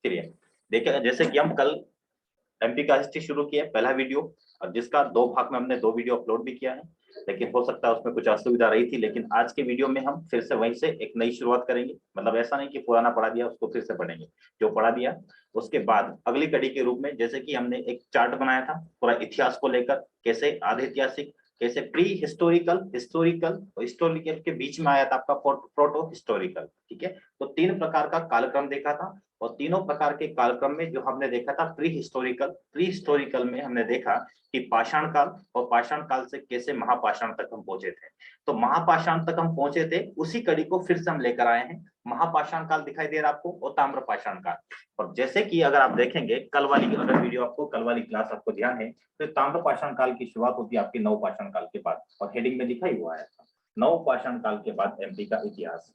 चलिए देखिए, जैसे कि हम कल एमपी का हिस्ट्री शुरू किया है, पहला वीडियो, और जिसका 2 भाग में हमने 2 वीडियो अपलोड भी किया है, लेकिन हो सकता है उसमें कुछ असुविधा रही थी। लेकिन आज के वीडियो में हम फिर से वहीं से एक नई शुरुआत करेंगे। मतलब ऐसा नहीं कि पुराना पढ़ा दिया उसको फिर से पढ़ेंगे, जो पढ़ा दिया उसके बाद अगली कड़ी के रूप में, जैसे कि हमने एक चार्ट बनाया था पूरा इतिहास को लेकर, कैसे आधे ऐतिहासिक, कैसे प्री हिस्टोरिकल, हिस्टोरिकल, हिस्टोरिकल के बीच में आया था आपका प्रोटो हिस्टोरिकल। ठीक है, तो 3 प्रकार का कालक्रम देखा था, और तीनों प्रकार के कालक्रम में जो हमने देखा था प्री हिस्टोरिकल में हमने देखा कि पाषाण काल, और पाषाण काल से कैसे महापाषाण तक हम पहुंचे थे। तो महापाषाण तक हम पहुंचे थे, उसी कड़ी को फिर से हम लेकर आए हैं। महापाषाण काल दिखाई दे रहा आपको, और ताम्रपाषाण काल। और जैसे कि अगर आप देखेंगे कल वाली अगर वीडियो आपको, कल वाली क्लास आपको ध्यान है, तो ताम्रपाषाण काल की शुरुआत होती है आपकी नवपाषाण काल के बाद, और हेडिंग में दिखा ही हुआ है नवपाषाण काल के बाद एमपी का इतिहास।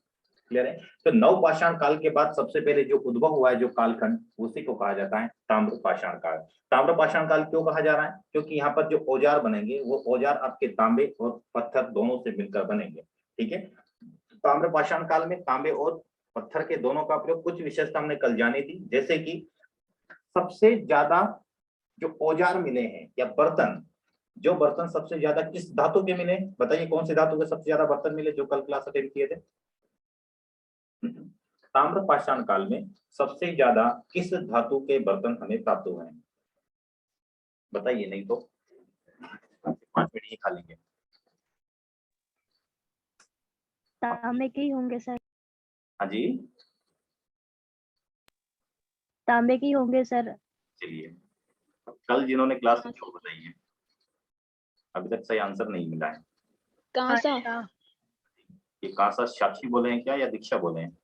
क्लियर है? तो नवपाषाण काल के बाद सबसे पहले जो उद्भव हुआ है जो कालखंड, उसी को कहा जाता है ताम्रपाषाण काल। ताम्रपाषाण काल क्यों कहा जा रहा है? क्योंकि यहाँ पर जो औजार बनेंगे वो औजार आपके तांबे और पत्थर दोनों से मिलकर बनेंगे। ठीक है, ताम्रपाषाण काल में तांबे और पत्थर के दोनों का प्रयोग, कुछ विशेषता हमने कल जानी थी, जैसे कि सबसे ज्यादा जो औजार मिले हैं या बर्तन, जो बर्तन सबसे ज्यादा किस धातु के मिले, बताइए कौन से धातु के सबसे ज्यादा बर्तन मिले जो कल क्लास अटेंड किए थे? ताम्रपाषाण काल में सबसे ज्यादा किस धातु के बर्तन हमें प्राप्त हुए हैं? बताइए, नहीं तो 5 मिनट ही खा लेंगे। तांबे के ही होंगे सर। हाँ जी, तांबे के ही होंगे सर। चलिए, कल जिन्होंने क्लास की वो बताइए, अभी तक सही आंसर नहीं मिला है। कांसा। ये कांसा साक्षी बोले हैं क्या या दीक्षा बोले हैं?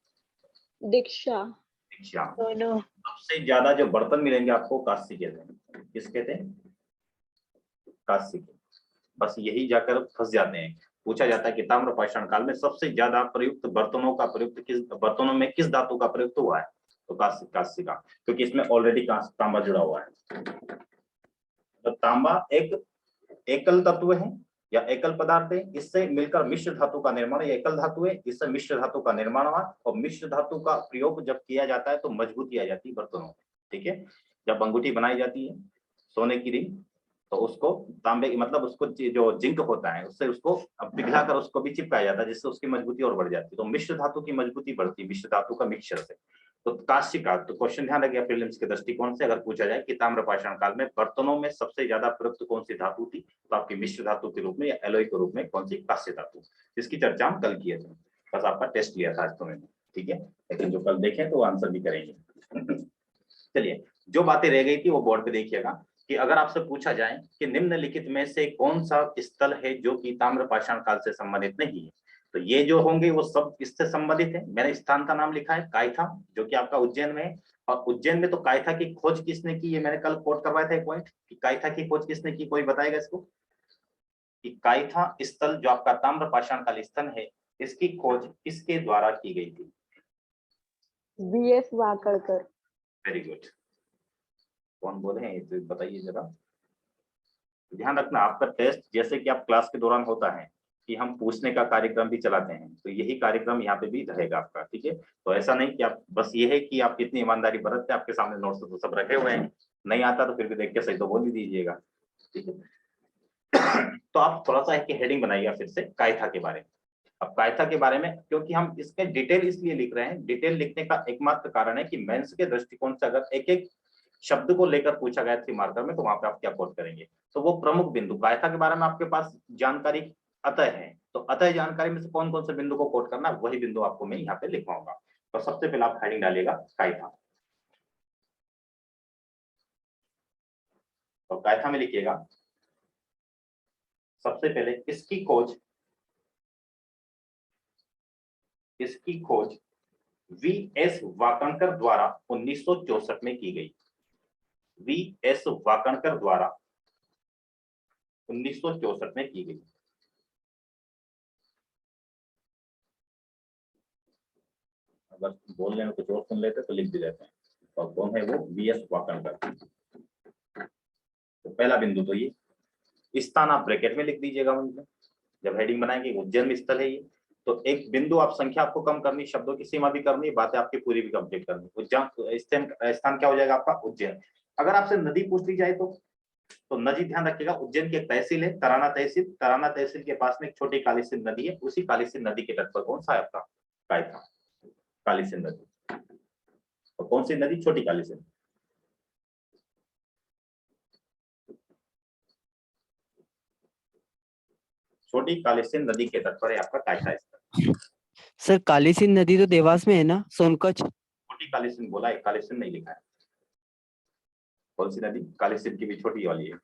दीक्षा। दीक्षा। दोनों। सबसे ज्यादा जो बर्तन मिलेंगे आपको कांस्य के थे। किसके थे? कांस्य के। बस यही जाकर फंस जाते हैं। पूछा जाता है कि ताम्रपाषाण काल में सबसे ज्यादा प्रयुक्त बर्तनों का प्रयुक्त किस बर्तनों में किस धातु का प्रयुक्त हुआ है? तो कांस्य का, क्योंकि इसमें ऑलरेडी तांबा जुड़ा हुआ है। तो तांबा एक एकल तत्व है या एकल पदार्थ है, इससे मिलकर मिश्र धातु का निर्माण, या एकल धातु है इससे मिश्र धातु का निर्माण हुआ, और मिश्र धातु का प्रयोग जब किया जाता है तो मजबूती आ जाती है बर्तनों में। ठीक है, जब अंगूठी बनाई जाती है सोने की रिंग, तो उसको तांबे की, मतलब उसको जो जिंक होता है उससे उसको पिघलाकर उसको भी चिपकाया जाता है, जिससे उसकी मजबूती और बढ़ जाती है। तो मिश्र धातु की मजबूती बढ़ती है मिश्र धातु का मिक्सचर से। तो कांस्य का, तो क्वेश्चन ध्यान रखिए प्रीलिम्स के दृष्टिकोण से, अगर पूछा जाए कि ताम्रपाषाण काल में बर्तनों में सबसे ज्यादा प्रयुक्त कौन सी धातु थी, तो आपकी मिश्र धातु के रूप में या एलॉय के रूप में कौन सी? कांस्य धातु। इसकी चर्चा हम कल किए थे, बस आपका टेस्ट लिया था आज तो मैंने। ठीक है, लेकिन जो कल देखें तो आंसर भी करेंगे। चलिए, जो बातें रह गई थी वो बोर्ड पे देखिएगा कि अगर आपसे पूछा जाए कि निम्नलिखित में से कौन सा स्थल है जो कि ताम्रपाषाण काल से संबंधित नहीं है, तो ये जो होंगे वो सब इससे संबंधित है। मैंने स्थान का नाम लिखा है कायथा, जो कि आपका उज्जैन में है। और उज्जैन में तो कायथा की खोज किसने की, ये मैंने कल कोट करवाया था एक पॉइंट, कि कायथा की खोज किसने की, कोई बताएगा इसको? कि कायथा स्थल जो आपका ताम्रपाषाण काल स्थल है, इसकी खोज किसके द्वारा की गई थी? बीएस वाकड़कर। Very good. कौन बोले हैं तो बताइए जरा। ध्यान रखना, आपका टेस्ट जैसे कि आप क्लास के दौरान होता है कि हम पूछने का कार्यक्रम भी चलाते हैं, तो यही कार्यक्रम यहाँ पे भी रहेगा आपका। ठीक है, तो ऐसा नहीं कि आप बस ये है कि आप कितनी ईमानदारी बरतते, आपके सामने नोट्स तो सब रखे हुए हैं, नहीं आता तो फिर भी देख के सही तो बोल ही दीजिएगा। ठीक है, तो आप थोड़ा सा एक हेडिंग बनाइएगा फिर से कायथा के बारे में। अब कायथा के बारे में, क्योंकि हम इसके डिटेल इसलिए लिख रहे हैं, डिटेल लिखने का एकमात्र कारण है कि मेंस के दृष्टिकोण से अगर एक एक शब्द को लेकर पूछा गया 3 मार्कर में, तो वहां पे आप क्या कोट करेंगे। तो वो प्रमुख बिंदु कायथा के बारे में आपके पास जानकारी अतः है, तो अतः जानकारी में से कौन कौन से बिंदु को कोट करना, वही बिंदु आपको मैं यहाँ पे लिखवाऊंगा। तो सबसे पहले आप हेडिंग डालिएगा कायथा, तो कायथा में लिखिएगा सबसे पहले इसकी खोज वी.एस. वाकणकर द्वारा 1964 में की गई। वी.एस. वाकणकर द्वारा 1964 में की गई। अगर बोलने में कुछ और सुन लेते तो लिख भी देते हैं। और कौन है वो? वी.एस. वाकणकर। तो पहला बिंदु तो ये स्थान आप ब्रैकेट में लिख दीजिएगा, मतलब जब हेडिंग बनाएंगे उज्जैन में स्थल है ये, तो एक बिंदु आप संख्या आपको कम करनी, शब्दों की सीमा भी करनी, बातें आपकी पूरी भी कंप्लीट करनी। उज्जैन स्थान क्या हो जाएगा आपका? उज्जैन। अगर आपसे नदी पूछ ली जाए तो नदी ध्यान रखिएगा, उज्जैन की एक तहसील है तराना तहसील। तराना तहसील के पास में एक छोटी काली सिंध नदी है, उसी काली सिंध नदी के तट पर कौन सा है आपका? कायथा, काली सिंध नदी। तो कौन सी नदी? छोटी काली सिंध। छोटी काली सिंध नदी के तट पर है आपका कायथा स्थल। सर काली सिंध नदी तो देवास में है ना, सोनकच्छ। छोटी काली सिंध बोला है, काली सिंध नहीं लिखा है। कौन सी नदी? काली सिंध की भी छोटी वाली है,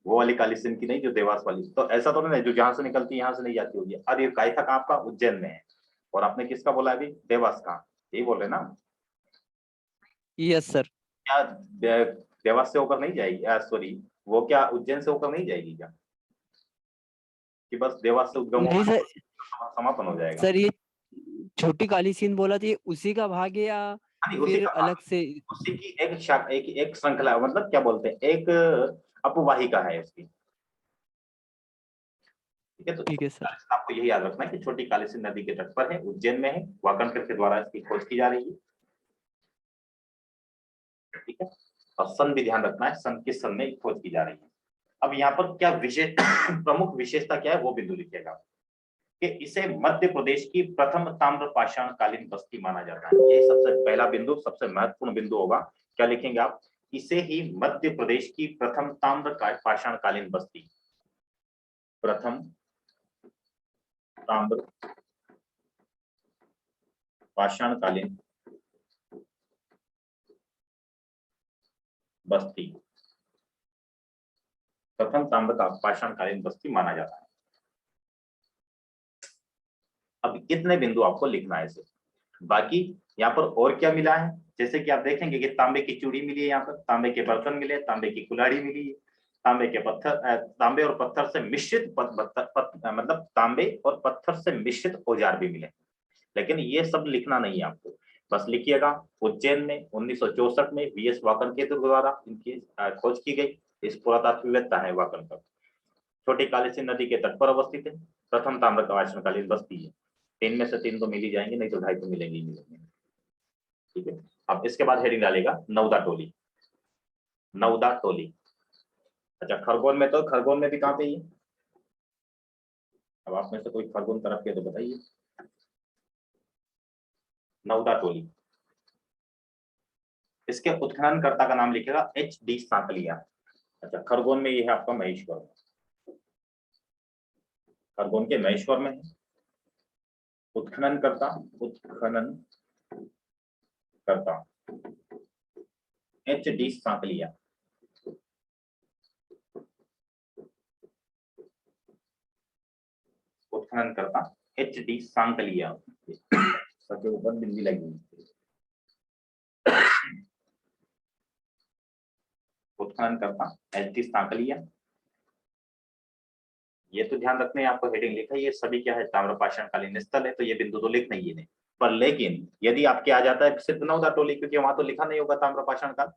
वो वाली काली सिंध की नहीं जो देवास वाली। तो ऐसा तो नहीं जो जहां से निकलती है यहाँ से नहीं जाती होगी। और ये कायथा का आपका उज्जैन में है, और आपने किसका बोला अभी? देवास का, यही बोल रहे ना? Yes sir. क्या देवास से होकर नहीं जाएगी? सॉरी, वो क्या उज्जैन से होकर नहीं जाएगी क्या? कि बस देवास से उद्गम नहीं होगा, सर, समापन हो जाएगा? सर ये छोटी काली सिंध बोला था, ये उसी का भाग है या नहीं, उसी फिर का अलग से? उसी की एक श्रृंखला, मतलब क्या बोलते हैं, एक अपवाहिका है उसकी। ठीक है, तो ठीक है सर। आपको यही याद रखना है कि छोटी काली सिंध नदी के तट पर है, उज्जैन में है, वाकणकर के द्वारा इसकी खोज की जा रही है। ठीक है, और सन भी ध्यान रखना है, सन किस सन में खोज की जा रही है। अब यहाँ पर क्या विशेष प्रमुख विशेषता क्या है वो बिंदु लिखिएगा कि इसे मध्य प्रदेश की प्रथम ताम्र पाषाण कालीन बस्ती माना जाता है। ये सबसे पहला बिंदु, सबसे महत्वपूर्ण बिंदु होगा। क्या लिखेंगे आप? इसे ही मध्य प्रदेश की प्रथम ताम्र पाषाण कालीन बस्ती, प्रथम ताम्र पाषाण कालीन बस्ती, प्रथम ताम्र का पाषाण कालीन बस्ती माना जाता है। अब इतने बिंदु आपको लिखना है सिर्फ। बाकी यहाँ पर और क्या मिला है, जैसे कि आप देखेंगे कि तांबे की चूड़ी मिली है, यहाँ पर तांबे के बर्तन मिले, तांबे की कुल्हाड़ी मिली है, तांबे के पत्थर, तांबे और पत्थर से मिश्रित मतलब तांबे और पत्थर से मिश्रित औजार भी मिले। लेकिन ये सब लिखना नहीं है आपको, बस लिखिएगा उज्जैन में 1964 में वीएस वाकणकर द्वारा इनकी खोज की गई। इस पुरातात्विकता है वाकणकर, छोटी काली सिंध नदी के तट पर अवस्थित है, प्रथम ताम्र पाषाणकालीन बस्ती है। 3 में से 3 तो मिल ही जाएंगे, नहीं तो 2.5 तो मिलेंगे ही मिलेंगे। ठीक है, अब इसके बाद हेडिंग डालेगा नवदा टोली। नवदा टोली, अच्छा खरगोन में, तो खरगोन में भी कहाँ पे ही है? अब आप में से कोई खरगोन तरफ के तो बताइए। नवदा टोली, इसके उत्खननकर्ता का नाम लिखेगा HD सांकलिया। अच्छा, खरगोन में ये है आपका महेश्वर, खरगोन के महेश्वर में है। उत्खननकर्ता HD सांकलिया। उत्खननकर्ता HD सांकलिया, सबके ऊपर बिंदी लगी हुई। उत्खननकर्ता HD सांकलिया। ये तो ध्यान रखने आपको हेडिंग लिखा है, ये सभी क्या है? ताम्रपाषाण कालीन स्थल है, तो ये बिंदु तो लिखना ही है। पर लेकिन यदि आपके आ जाता है सिर्फ नवदा टोली, क्योंकि वहां तो लिखा नहीं होगा ताम्रपाषाण काल,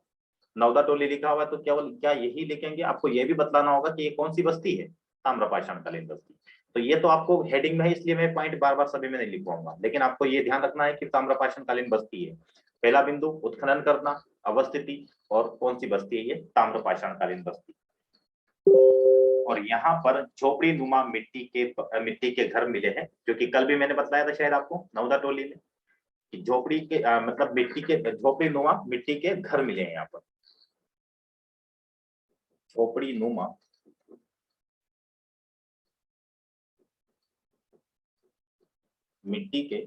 नवदा टोली लिखा हुआ है, तो केवल क्या यही लिखेंगे? आपको ये भी बतलाना होगा कि ये कौन सी बस्ती है? ताम्रपाषाण कालीन बस्ती। तो ये तो आपको हेडिंग में है, इसलिए मैं पॉइंट बार बार सभी में नहीं लिखवाऊंगा, लेकिन आपको ये ध्यान रखना है कि ताम्रपाषाण कालीन बस्ती है। पहला बिंदु उत्खनन करना, अवस्थिति, और कौन सी बस्ती है? ये ताम्रपाषाण कालीन बस्ती। और यहाँ पर झोपड़ी नुमा मिट्टी के घर मिले हैं, जो कि कल भी मैंने बताया था शायद आपको नवदा टोली में, कि झोपड़ी के मतलब मिट्टी के, झोपड़ी नुमा मिट्टी के घर मिले हैं यहाँ पर। झोपड़ी नुमा मिट्टी के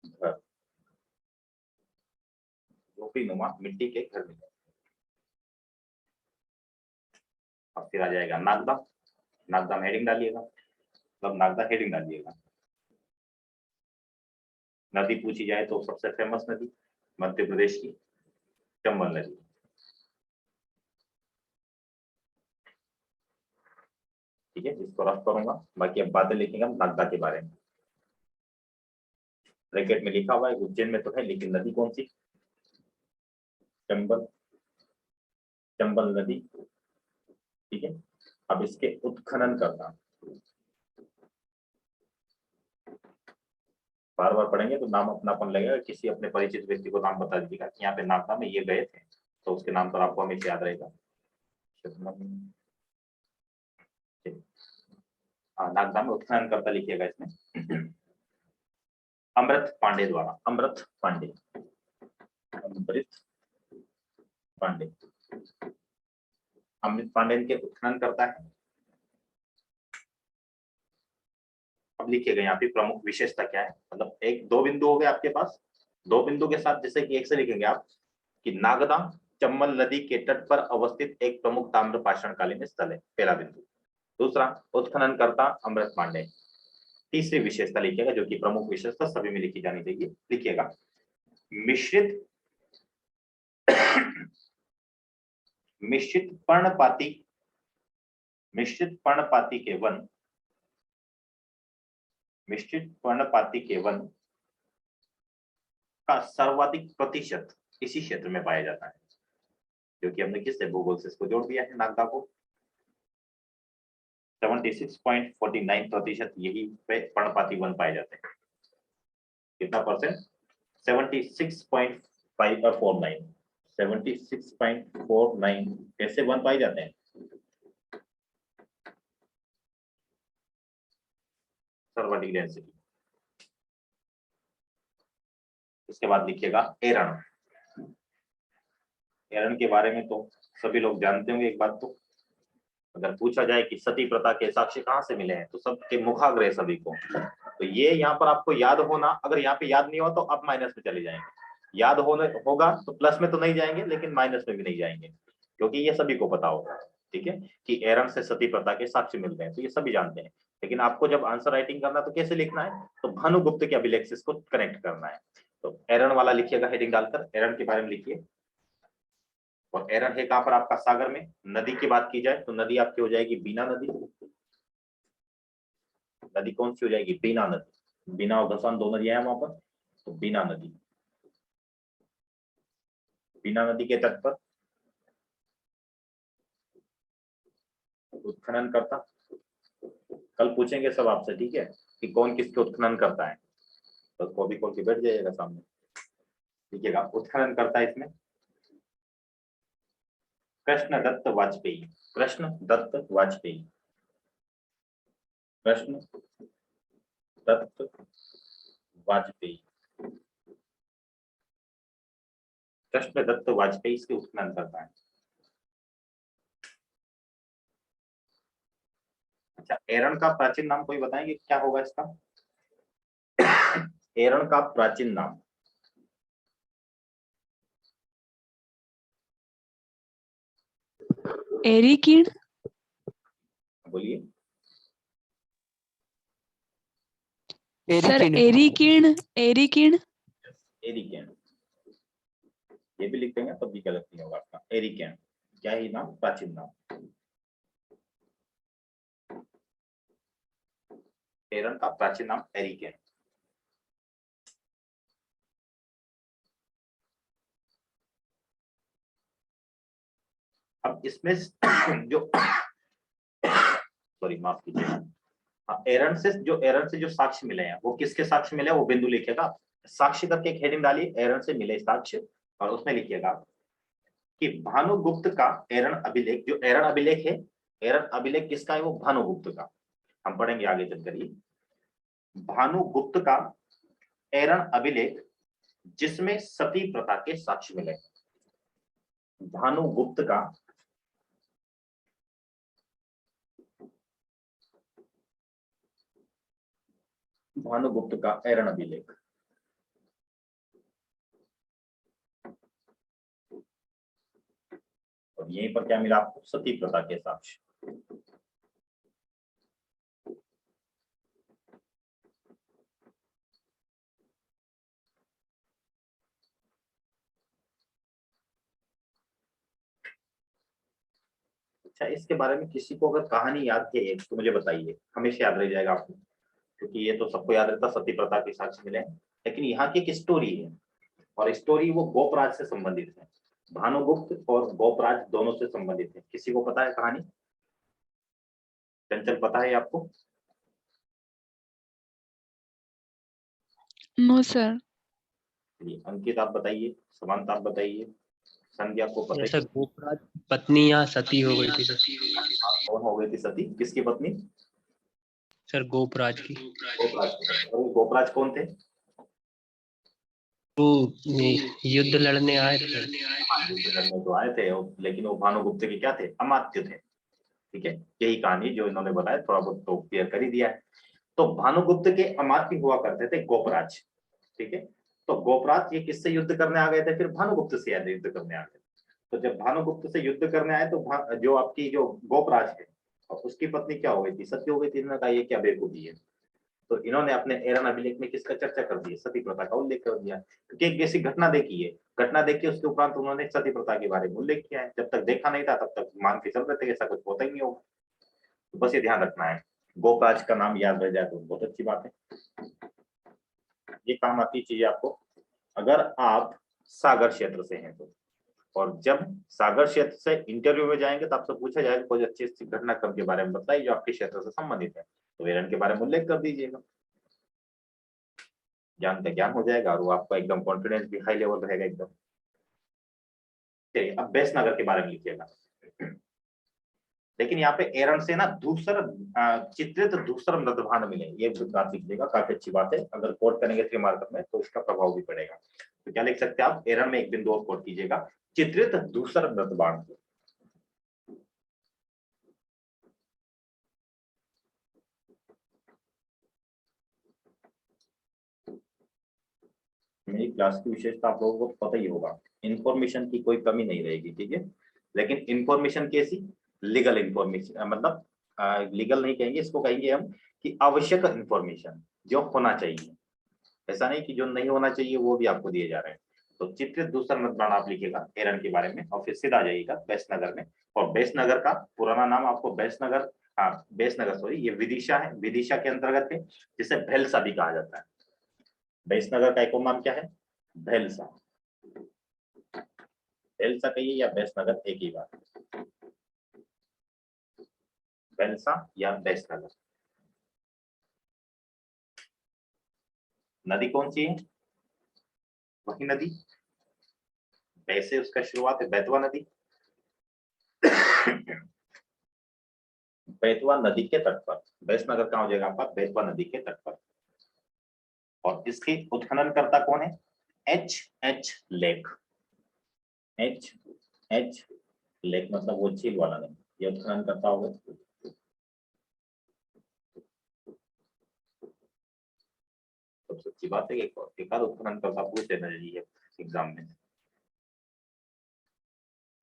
घर, झोपड़ी नुमा मिट्टी के घर मिले। अब फिर आ जाएगा नागदा। नागदा में हेडिंग डालिएगा, मतलब नागदा हेडिंग डालिएगा। नदी पूछी जाए तो सबसे फेमस नदी मध्य प्रदेश की चंबल नदी। ठीक है, इसको रफ करूंगा, बाकी अब बातें लिखेंगे हम नागदा के बारे में। ब्रैकेट में लिखा हुआ है उज्जैन में तो है, लेकिन नदी कौन सी? चंबल, चंबल नदी। ठीक है, अब इसके उत्खनन करना, बार बार पढ़ेंगे तो नाम अपनापन लगेगा। किसी अपने परिचित व्यक्ति को नाम बता दीजिएगा कि यहाँ पे नागदा में ये गए थे, तो उसके नाम पर आपको हमेशा याद रहेगा। हाँ, नागदा में उत्खननकर्ता लिखिएगा इसमें अमृत पांडे द्वारा। अमृत पांडे, अमृत पांडे, अमृत पांडे के उत्खनन करता है। अब लिखिएगा यहाँ पे प्रमुख विशेषता क्या है, मतलब एक दो बिंदु हो गए आपके पास। दो बिंदु के साथ जैसे कि एक से लिखेंगे आप कि नागदा चम्बल नदी के तट पर अवस्थित एक प्रमुख ताम्रपाषाणकालीन स्थल है, पहला बिंदु। दूसरा, उत्खननकर्ता अमृत पांडे। तीसरी विशेषता लिखिएगा जो कि प्रमुख विशेषता सभी में लिखी जानी चाहिए, लिखिएगा मिश्रित मिश्रित पर्णपाती, मिश्रित पर्णपाती के वन, मिश्रित पर्णपाती के वन का सर्वाधिक प्रतिशत इसी क्षेत्र में पाया जाता है, क्योंकि हमने किससे भूगोल से इसको जोड़ दिया है नागदा को। 76.49% यही पे पर्णपाती वन पाए जाते हैं। कितना परसेंट? 76.49, 76.49 कैसे वन पाए जाते हैं? सर्वाधिक डेंसिटी। इसके बाद लिखिएगा एरण। एरण के बारे में तो सभी लोग जानते होंगे। एक बात तो अगर पूछा जाए कि सती प्रथा के साक्ष्य कहाँ से मिले हैं तो सबके मुखाग्र सभी को, तो ये यहाँ पर आपको याद होना, अगर यहाँ पे याद नहीं हुआ तो आप माइनस में चले जाएंगे। याद होने होगा तो प्लस में तो नहीं जाएंगे लेकिन माइनस में भी नहीं जाएंगे, क्योंकि ये सभी को पता होगा, ठीक है, कि एरण से सती प्रथा के साक्ष्य मिलते हैं, तो ये सभी जानते हैं। लेकिन आपको जब आंसर राइटिंग करना तो कैसे लिखना है, तो भानुगुप्त के अभिलेख से इसको कनेक्ट करना है। तो एरण वाला लिखिएगा हेडिंग डालकर, एरण के बारे में लिखिए। और एरण है कहां पर आपका? सागर में। नदी की बात की जाए तो नदी आपकी हो जाएगी बीना नदी। नदी कौन सी हो जाएगी? बीना नदी। बीना और घसान दो नदियां हैं वहां पर, तो बीना नदी। बीना नदी के तट पर उत्खनन करता, कल पूछेंगे सब आपसे, ठीक है, कि कौन किसके उत्खनन करता है, तो कॉपी खोल के बैठ जाइएगा सामने, लिखिएगा उत्खनन करता है इसमें कृष्णदत्त वाजपेयी। कृष्णदत्त वाजपेयी, कृष्णदत्त वाजपेयी, कृष्णदत्त वाजपेयी इसके उत्खनन करता है। अच्छा, एरण का प्राचीन नाम कोई बताएंगे क्या होगा इसका? एरण का प्राचीन नाम एरिकीण। बोलिए। सर एरिकिन। एरिकीण, एरिकीण। एरिकेन, ये भी लिख देंगे तब भी गलत नहीं होगा आपका। एरिकेन क्या ही नाम? प्राचीन नाम। एरण का प्राचीन नाम एरिकेन। अब इसमें जो सॉरी माफ कीजिएगा, एरण से जो साक्ष्य मिले हैं वो किसके साक्ष्य मिले, वो बिंदु लिखिएगा। साक्ष्य करके एक हेडिंग डालिए, एरण से मिले साक्ष्य, और उसमें लिखिएगा कि भानुगुप्त का एरण अभिलेख, जो एरण अभिलेख है, एरण अभिलेख किसका है? वो भानुगुप्त का। हम पढ़ेंगे आगे चलकर ही। भानुगुप्त का एरण अभिलेख जिसमें सती प्रथा के साक्ष्य मिले। भानुगुप्त का भानुगुप्त का एरण अभिलेख। और यहीं पर क्या मिला आपको? सती प्रथा के साक्ष्य। अच्छा, इसके बारे में किसी को अगर कहानी याद है तो मुझे बताइए, हमेशा याद रह जाएगा आपको, क्योंकि ये तो सबको याद रहता सती प्रथा के साक्ष्य मिले, लेकिन यहाँ की एक स्टोरी है, और स्टोरी वो गोपराज से संबंधित है। भानुगुप्त और गोपराज दोनों से संबंधित है। किसी को पता है कहानी? चंचल पता है आपको? No sir. चलिए अंकित आप बताइए, समांत आप बताइए, संध्या को पता जैसे है गोपराज की पत्नी यहाँ सती हो गई थी सर। कौन हो गई थी सती, किसकी पत्नी? सर गोपराज की। गोपराज की पत्नी। और वो गोपराज कौन थे? वो युद्ध लड़ने आए थे। हाँ, युद्ध लड़ने तो आए थे लेकिन वो भानुगुप्त के क्या थे? अमात्य थे। ठीक है, यही कहानी जो इन्होंने बताया, थोड़ा बहुत तो क्लियर कर ही दिया है। तो भानुगुप्त के अमात्य हुआ करते थे गोपराज। ठीक है, तो गोपराज ये किससे युद्ध करने आ गए थे? फिर भानुगुप्त से युद्ध करने आ गए। तो जब भानुगुप्त से युद्ध करने आए तो जो आपकी जो गोपराज है और उसकी पत्नी क्या हो गई थी? सती हो गई थी। इन्होंने कहा ये क्या बेवकूफी है, तो इन्होंने अपने एरन अभिलेख में किसका चर्चा कर दी? सती प्रथा का उल्लेख कर दिया, क्योंकि एक ऐसी घटना देखी है, घटना देखी उसके उपरांत उन्होंने सती प्रथा के बारे में उल्लेख किया है। जब तक देखा नहीं था तब तक मान के चल रहे थे कि ऐसा कुछ होता ही नहीं होगा। तो बस ये ध्यान रखना है, गोपराज का नाम याद रह जाए तो बहुत अच्छी बात है। ये काम आती चीजें आपको अगर आप सागर क्षेत्र से हैं तो। और जब सागर क्षेत्र से इंटरव्यू में जाएंगे तो आपसे पूछा जाएगा कोई अच्छी घटनाक्रम के बारे में बताइए जो आपके क्षेत्र से संबंधित है, तो एरन के बारे में उल्लेख कर दीजिएगा। ज्ञान का ज्ञान हो जाएगा और वो आपका एकदम कॉन्फिडेंस भी हाई लेवल रहेगा एकदम। चलिए अब बेसनगर के बारे में लिखिएगा। लेकिन यहाँ पे एरन से ना दूसर चित्रित दूसरा मृदभान मिले, ये बात लिख देगा, काफी अच्छी बात है। अगर कोट करेंगे 3 मार्कर में तो इसका प्रभाव भी पड़ेगा। तो क्या लिख सकते हैं आप? एरन में एक बिंदु और कोट कीजिएगा, चित्रित दूसर मृदभान। मेरी क्लास की विशेषता आप लोगों को पता ही होगा, इंफॉर्मेशन की कोई कमी नहीं रहेगी। ठीक है, लेकिन इंफॉर्मेशन कैसी? लीगल इंफॉर्मेशन, मतलब लीगल नहीं कहेंगे इसको, कहेंगे हम कि आवश्यक इंफॉर्मेशन जो होना चाहिए। ऐसा नहीं कि जो नहीं होना चाहिए वो भी आपको दिए जा रहे हैं। तो चित्रित दूसरा मतदान आप लिखिएगा एरन के बारे में और फिर सीधा जाइएगा बेसनगर में। और बेसनगर का पुराना नाम आपको बेसनगर, हाँ बेसनगर सॉरी, ये विदिशा है, विदिशा के अंतर्गत है, जिसे भेलसा भी कहा जाता है। बेसनगर का एक और नाम क्या है? भेलसा। भेलसा कहिए या बेसनगर एक ही बात, भेलसा या बेसनगर। नदी कौन सी है? वही नदी, वैसे उसका शुरुआत है बेतवा नदी। बेतवा नदी के तट पर बेसनगर कहाँ हो जाएगा आपका? बेतवा नदी के तट पर। और इसके उत्खननकर्ता कौन है? H lake. एच लेक मतलब वो झील वाला नहीं, ये उत्खननकर्ता होगा। सबसे अच्छी बात है कि एक आध उत्खननकर्ता पूछ लेना चाहिए एग्जाम में।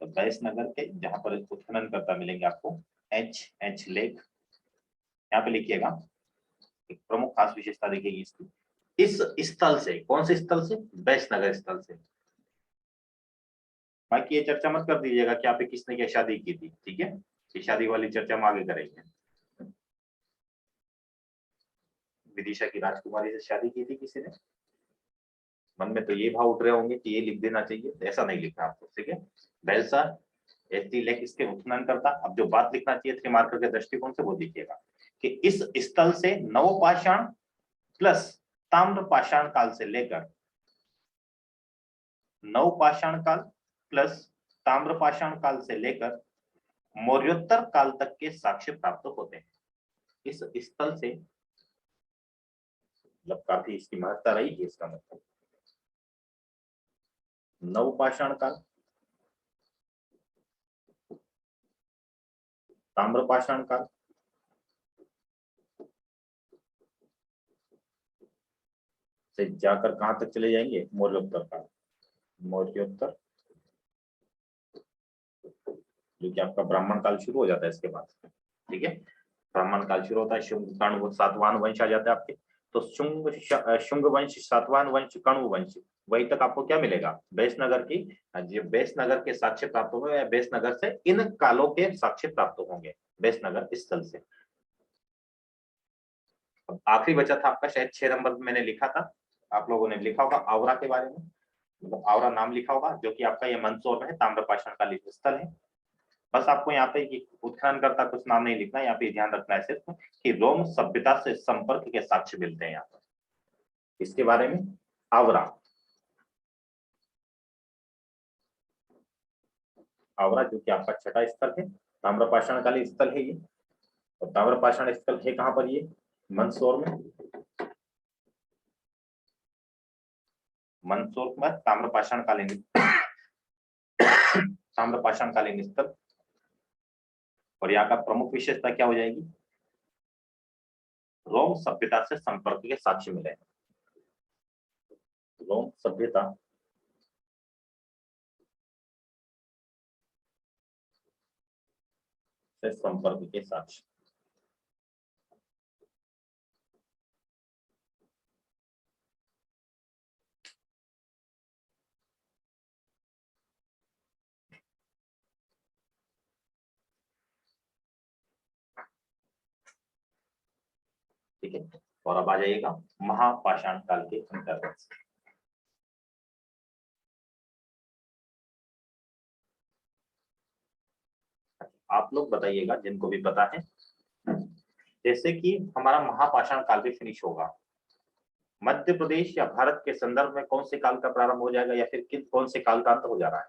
तो बैसनगर के जहां पर उत्खननकर्ता मिलेंगे आपको एच लेक, यहाँ पे लिखिएगा। एक प्रमुख खास विशेषता देखिएगी इसकी, इस स्थल से, कौन से स्थल से? बैसनगर स्थल से। बाकी ये चर्चा मत कर दीजिएगा कि आप किसने क्या शादी की थी। ठीक है, ये शादी वाली चर्चा हम आगे करेंगे। विदिशा की राजकुमारी से शादी की थी किसी ने? मन में तो ये भाव उठ रहे होंगे कि ये लिख देना चाहिए, तो ऐसा नहीं लिखना आपको। ठीक है, बैलसा एचटी लेक इसके उत्खनन करता। अब जो बात लिखना चाहिए 3 मार्कर के दृष्टिकोण से वो लिखिएगा कि इस स्थल से नवपाषाण प्लस ताम्र पाषाण काल से लेकर, नवपाषाण काल प्लस ताम्र पाषाण काल से लेकर मौर्योत्तर काल तक के साक्ष्य प्राप्त होते हैं। इस स्थल से मतलब काफी इसकी महत्ता रही है। इसका मतलब नवपाषाण काल, ताम्रपाषाण काल, से जाकर कहां तक चले जाएंगे? मौर्योत्तर काल। मौर्योत्तर जो कि आपका ब्राह्मण काल शुरू हो जाता है इसके बाद। ठीक है, ब्राह्मण काल शुरू होता है, शुंग कण्व सातवाहन वंश आ जाता है आपके। तो शुंग वंश, सातवाहन वंश, कण्व वंश, वही तक आपको क्या मिलेगा? बेसनगर की, जो बेसनगर के साक्ष्य प्राप्त होंगे या बेसनगर से इन कालों के साक्ष्य प्राप्त होंगे बेसनगर स्थल से। अब आखिरी बचा था आपका शायद 6 नंबर मैंने लिखा था, आप लोगों ने लिखा होगा आवरा के बारे में, मतलब आवरा नाम लिखा होगा, जो कि आपका ये मंदसौर में है, ताम्रपाषाण कालीन स्थल है। बस आपको यहाँ पे उत्खनन करता कुछ नाम नहीं लिखना, यहाँ पे ध्यान रखना है सिर्फ कि रोम सभ्यता से संपर्क के साक्ष्य मिलते हैं यहाँ पर। इसके बारे में आवरा, आवरा जो कि आपका छठा स्थल है, ताम्रपाषाण कालीन स्थल है ये। और ताम्रपाषाण स्थल है कहां पर? ये मंदसौर में, मंदसौर में ताम्रपाषाण कालीन ताम्रपाषाण कालीन स्थल। और यहाँ का प्रमुख विशेषता क्या हो जाएगी? रोम सभ्यता से संपर्क के साक्ष्य मिले। रोम सभ्यता से संपर्क के साक्ष्य। ठीक है, और अब आ जाइएगा महापाषाण काल के अंतर्गत। आप लोग बताइएगा जिनको भी पता है। जैसे कि हमारा महापाषाण काल भी फिनिश होगा, मध्य प्रदेश या भारत के संदर्भ में कौन से काल का प्रारंभ हो जाएगा या फिर कौन से काल का अंत हो जा रहा है?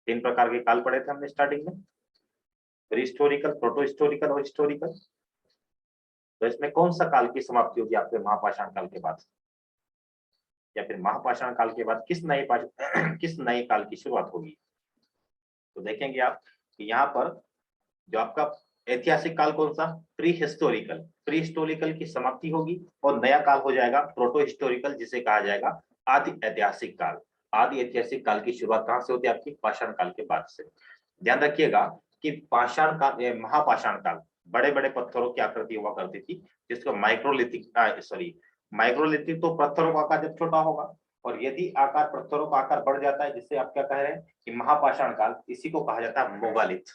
3 प्रकार के काल पढ़े थे हमने स्टार्टिंग में, प्रीहिस्टोरिकल, प्रोटोहिस्टोरिकल और हिस्टोरिकल। तो इसमें कौन सा काल की समाप्ति होगी आपके महापाषाण काल के बाद, या फिर महापाषाण काल के बाद किस नए काल की शुरुआत होगी? तो देखेंगे आप कि यहाँ पर जो आपका ऐतिहासिक काल कौन सा? Pre historical. प्री हिस्टोरिकल की समाप्ति होगी और नया काल हो जाएगा प्रोटो हिस्टोरिकल, जिसे कहा जाएगा आदि ऐतिहासिक काल। आदि ऐतिहासिक काल की शुरुआत कहां से होती है? आपकी पाषाण काल के बाद से। ध्यान रखिएगा कि पाषाण काल, महापाषाण काल बड़े बड़े पत्थरों की आकृति हुआ करती थी, जिसको माइक्रोलिथिक तो पत्थरों का आकार जब छोटा होगा, और यदि आकार पत्थरों का आकार बढ़ जाता है, जिससे आप क्या कह रहे हैं कि महापाषाण काल, इसी को कहा जाता है मोगालिथ।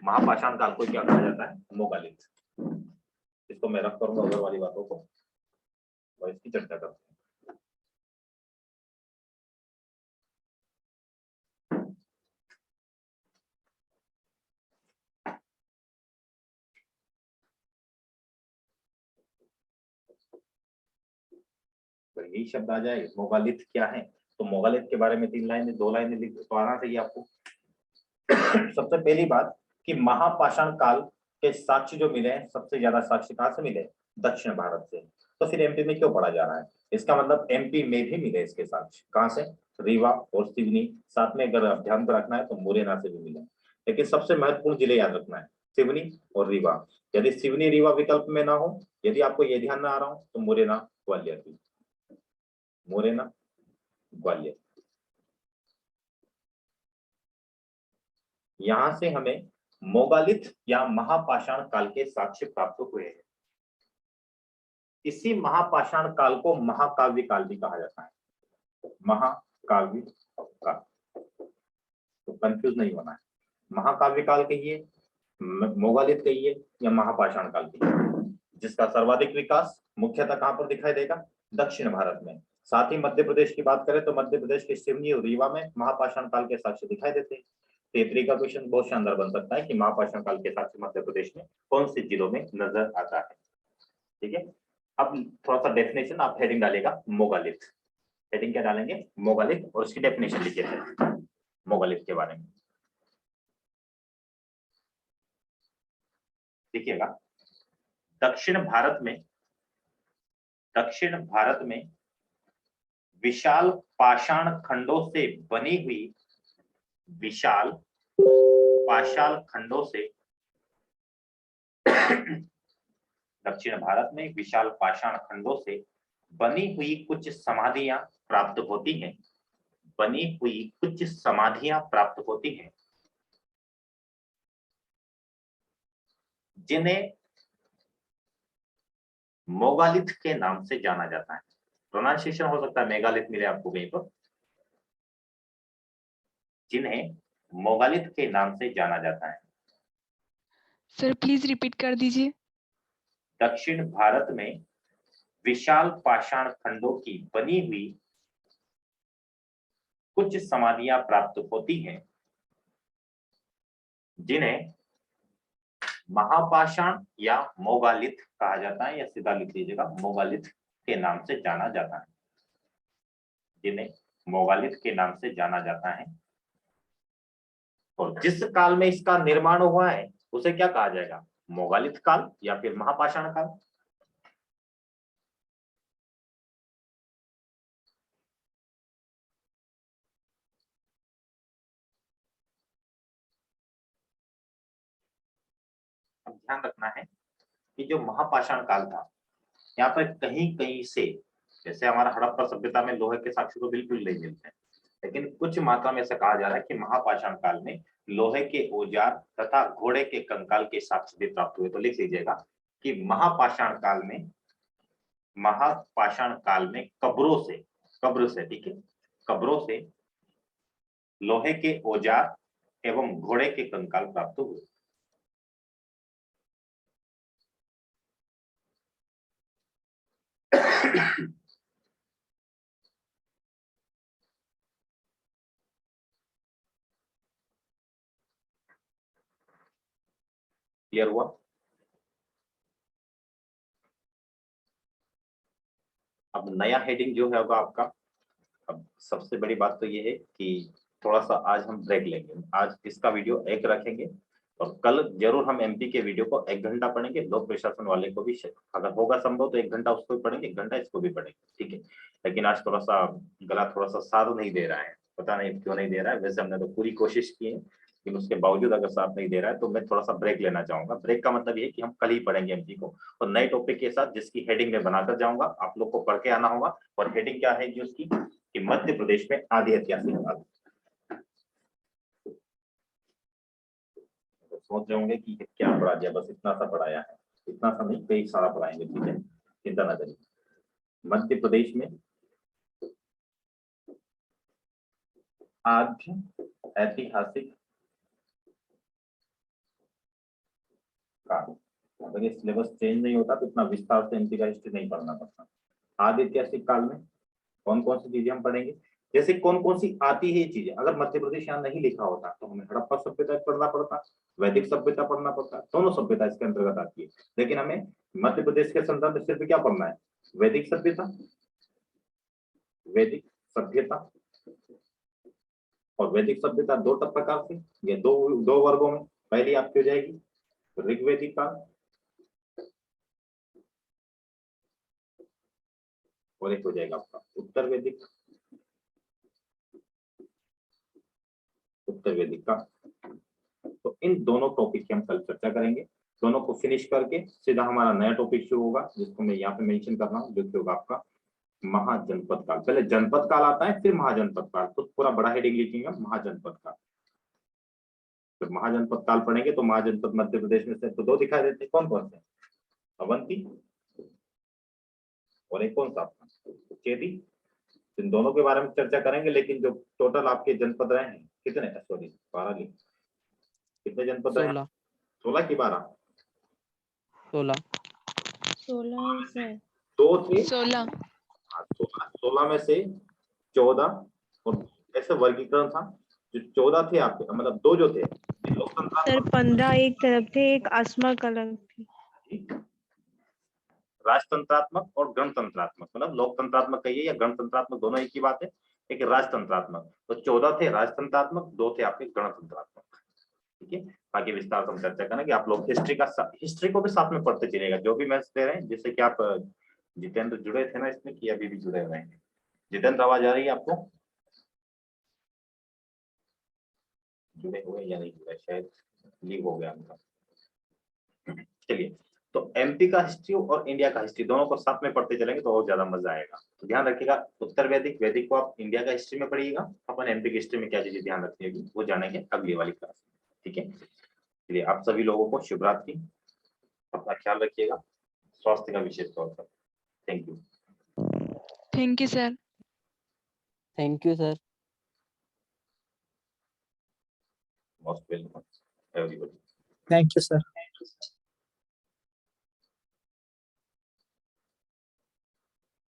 महापाषाण काल को क्या कहा जाता है? मोगालिथ। इसको मैं रख करूंगा उधर वाली बातों को और इसकी चर्चा करते हैं। तो यही शब्द आ जाए मोगालिथ क्या है। तो मोगालिथ के बारे में 2 लाइनें लिख तो आना चाहिए आपको। सबसे पहली बात कि महापाषाण काल के साक्ष्य जो मिले हैं, सबसे ज्यादा साक्ष्य कहां से मिले? दक्षिण भारत से। तो फिर एमपी में क्यों पढ़ा जा रहा है? इसका मतलब एमपी में भी मिले इसके साक्ष्य। कहां से? रीवा और सिवनी, साथ में अगर ध्यान रखना है तो मुरैना से भी मिले। लेकिन सबसे महत्वपूर्ण जिले याद रखना है, सिवनी और रीवा। यदि सिवनी रीवा विकल्प में ना हो, यदि आपको ये ध्यान ना आ रहा हो, तो मुरैना ग्वालियर भी, मुरैना ग्वालियर। यहां से हमें मोगालिथ या महापाषाण काल के साक्ष्य प्राप्त हुए हैं। इसी महापाषाण काल को महाकाव्य काल भी कहा जाता है। महाकाव्य काल, तो कंफ्यूज नहीं होना है। महाकाव्य काल कहिए, मोगालिथ कहिए या महापाषाण काल कहिए, जिसका सर्वाधिक विकास मुख्यतः कहां पर दिखाई देगा? दक्षिण भारत में। साथ ही मध्य प्रदेश की बात करें तो मध्य प्रदेश के सिवनी और रीवा में महापाषाण काल के साक्ष्य दिखाई देते हैं। तेतरी का क्वेश्चन बहुत शानदार बन सकता है कि महापाषाण काल के साक्ष्य मध्य प्रदेश में कौन से जिलों में नजर आता है। ठीक है, अब थोड़ा सा डेफिनेशन आप हेडिंग डालेगा मोगालिथ। हेडिंग क्या डालेंगे? मोगालिथ, और उसकी डेफिनेशन लिखिए मोगालिथ के बारे में। देखिएगा, दक्षिण भारत में विशाल पाषाण खंडों से बनी हुई, विशाल पाषाण खंडों से दक्षिण भारत में विशाल पाषाण खंडों से बनी हुई कुछ समाधियां प्राप्त होती हैं। बनी हुई कुछ समाधियां प्राप्त होती हैं, जिन्हें मोगालिथ के नाम से जाना जाता है। प्रोनाउंसिएशन हो सकता है मेगालिथ मिले आपको कहीं पर, जिन्हें मोगालिथ के नाम से जाना जाता है। सर प्लीज रिपीट कर दीजिए। दक्षिण भारत में विशाल पाषाण खंडों की बनी हुई कुछ समाधियां प्राप्त होती हैं, जिन्हें महापाषाण या मोगालिथ कहा जाता है, या सीधा लिख लीजिएगा मोगालिथ के नाम से जाना जाता है, जिन्हें मोगालित के नाम से जाना जाता है। और जिस काल में इसका निर्माण हुआ है उसे क्या कहा जाएगा, मोगालित काल या फिर महापाषाण काल। अब ध्यान रखना है कि जो महापाषाण काल था, यहाँ पर कहीं कहीं से, जैसे हमारा हड़प्पा सभ्यता में लोहे के साक्ष्य तो बिल्कुल नहीं मिलते, लेकिन कुछ मात्रा में ऐसा कहा जा रहा है कि महापाषाण काल में लोहे के औजार तथा घोड़े के कंकाल के साक्ष्य भी प्राप्त हुए। तो लिख लीजिएगा कि महापाषाण काल में कब्र से ठीक है, कब्रों से लोहे के औजार एवं घोड़े के कंकाल प्राप्त हुए। क्लियर हुआ? अब नया हेडिंग जो है होगा आपका, अब सबसे बड़ी बात तो ये है कि थोड़ा सा आज हम ब्रेक लेंगे। आज इसका वीडियो एक रखेंगे और कल जरूर हम एमपी के वीडियो को 1 घंटा पढ़ेंगे। लोक प्रशासन वाले को भी अगर होगा संभव तो 1 घंटा उसको भी पढ़ेंगे, 1 घंटा इसको भी पढ़ेंगे, ठीक है। लेकिन आज थोड़ा सा गला थोड़ा सा साथ नहीं दे रहा है, पता नहीं क्यों नहीं दे रहा है। वैसे हमने तो पूरी कोशिश की है, लेकिन उसके बावजूद अगर साथ नहीं दे रहा है तो मैं थोड़ा सा ब्रेक लेना चाहूंगा। ब्रेक का मतलब ये है कि हम कल ही पढ़ेंगे एमपी को, और नए टॉपिक के साथ जिसकी हेडिंग में बनाकर जाऊंगा। आप लोग को पढ़ के आना होगा। और हेडिंग क्या है उसकी, कि मध्य प्रदेश में आदि ऐतिहासिक काल। सोच रहे होंगे कि क्या पढ़ा दिया, बस इतना सा पढ़ाया है। इतना सा नहीं, कई सारा पढ़ाएंगे, ठीक है, चिंता ना करिए। मध्य प्रदेश में आद्य ऐतिहासिक काल। अगर ये सिलेबस चेंज नहीं होता तो इतना विस्तार से एमपी का हिस्ट्री नहीं पढ़ना पड़ता। आद्य ऐतिहासिक काल में कौन कौन सी चीजें हम पढ़ेंगे, जैसे कौन कौन सी आती है ये चीजें। अगर मध्य प्रदेश यहाँ नहीं लिखा होता तो हमें हड़प्पा सभ्यता पढ़ना पड़ता, वैदिक सभ्यता पढ़ना पड़ता, दोनों सभ्यता इसके अंतर्गत आती है। लेकिन हमें मध्य प्रदेश के संदर्भ में सिर्फ क्या पढ़ना है, वैदिक सभ्यता, वैदिक सभ्यता। और वैदिक सभ्यता दो प्रकार से, ये दो वर्गों में। पहली आपकी हो जाएगी ऋग्वैदिक काल, और एक हो जाएगा आपका उत्तर वैदिक का। तो इन दोनों टॉपिक की हम कल चर्चा करेंगे। दोनों को फिनिश करके सीधा हमारा नया टॉपिक शुरू होगा, जिसको मैं यहाँ पे मेंशन कर रहा हूँ, जो कि होगा आपका महाजनपद काल। पहले जनपद काल आता है, फिर महाजनपद काल। तो पूरा बड़ा हेडिंग लिखेंगे महाजनपद काल। जब महाजनपद काल पढ़ेंगे तो महाजनपद मध्य प्रदेश में से तो 2 दिखाई देते हैं। कौन कौन से, अवंती और एक कौन सा आपका चेदी। इन दोनों के बारे में चर्चा करेंगे। लेकिन जो टोटल आपके जनपद रहे हैं कितने, सॉरी 12 कितने जनपद रहे हैं, 16 की 12, 16 16 2 थे 16 16 में से 14, और ऐसे वर्गीकरण था। जो 14 थे आपके, मतलब 2 जो थे सर लोकतंत्रात्मक, 15 एक तरफ थे, एक आसमाक अलग थी। राजतंत्रात्मक और गणतंत्रात्मक, मतलब लोकतंत्रात्मक कहिए या गणतंत्रात्मक, दोनों एक ही बात है। एक राजतंत्रात्मक, तो 14 थे राजतंत्रात्मक, 2 थे आपके गणतंत्रात्मक, ठीक है। बाकी विस्तार से हम चर्चा करेंगे। आप लोग हिस्ट्री को भी साथ में पढ़ते चलिएगा, जो भी मैथ्स दे रहे हैं। जैसे कि आप जितेंद्र जुड़े थे ना इसमें, कि अभी भी जुड़े हुए हैं? जितेंद्र आवाज आ रही है आपको? जुड़े हुए या नहीं जुड़े, शायद लीव हो गया उनका। चलिए, तो एमपी का हिस्ट्री और इंडिया का हिस्ट्री दोनों को साथ में पढ़ते चलेंगे तो और ज्यादा मजा आएगा। तो ध्यान रखिएगा, उत्तर वैदिक वैदिक को आप इंडिया का हिस्ट्री में पढ़िएगा। अपन एमपी की हिस्ट्री में क्या चीजें ध्यान रखनी होगी वो जानेंगे अगली वाली क्लास में, ठीक है। चलिए, आप सभी लोगों को शुभ रात्रि, अपना ख्याल रखिएगा, स्वास्थ्य का विशेष तौर पर। Thank you. Thank you sir. Thank you sir. Most welcome everybody. Thank you, sir.